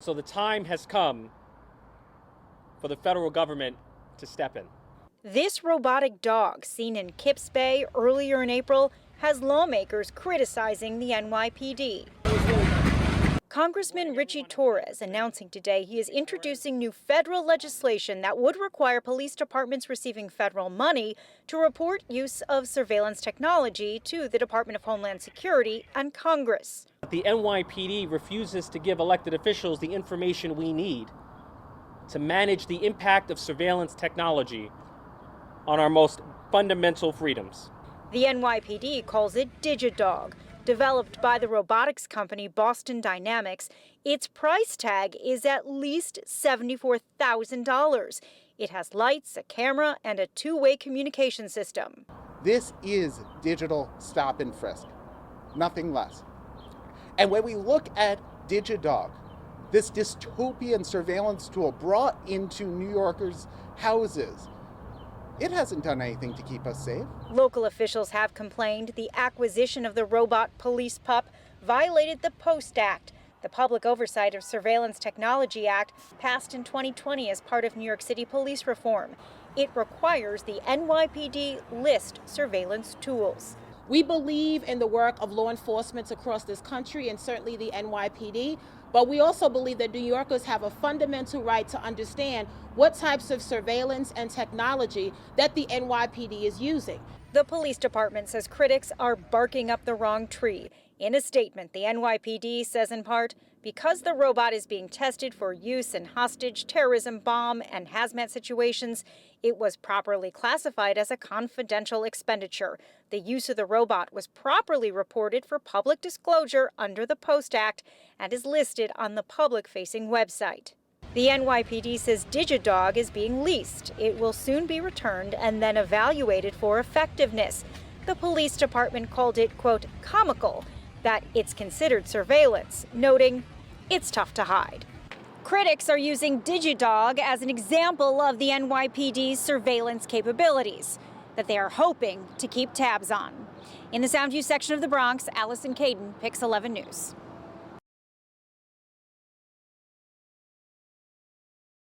So the time has come for the federal government to step in. This robotic dog, seen in Kips Bay earlier in April, has lawmakers criticizing the NYPD. Congressman Richie Torres announcing today he is introducing new federal legislation that would require police departments receiving federal money to report use of surveillance technology to the Department of Homeland Security and Congress. The NYPD refuses to give elected officials the information we need to manage the impact of surveillance technology on our most fundamental freedoms. The NYPD calls it DigiDog. Developed by the robotics company Boston Dynamics, its price tag is at least $74,000. It has lights, a camera, and a two-way communication system. This is digital stop and frisk, nothing less. And when we look at DigiDog, this dystopian surveillance tool brought into New Yorkers' houses, it hasn't done anything to keep us safe. Local officials have complained the acquisition of the robot police pup violated the POST Act, the Public Oversight of Surveillance Technology Act, passed in 2020 as part of New York City police reform. It requires the NYPD list surveillance tools. We believe in the work of law enforcement across this country and certainly the NYPD, but we also believe that New Yorkers have a fundamental right to understand what types of surveillance and technology that the NYPD is using. The police department says critics are barking up the wrong tree. In a statement, the NYPD says in part, because the robot is being tested for use in hostage, terrorism, bomb, and hazmat situations, it was properly classified as a confidential expenditure. The use of the robot was properly reported for public disclosure under the POST Act and is listed on the public-facing website. The NYPD says DigiDog is being leased. It will soon be returned and then evaluated for effectiveness. The police department called it, quote, comical that it's considered surveillance, noting it's tough to hide. Critics are using DigiDog as an example of the NYPD's surveillance capabilities that they are hoping to keep tabs on. In the Soundview section of the Bronx, Allison Caden, Pix 11 News.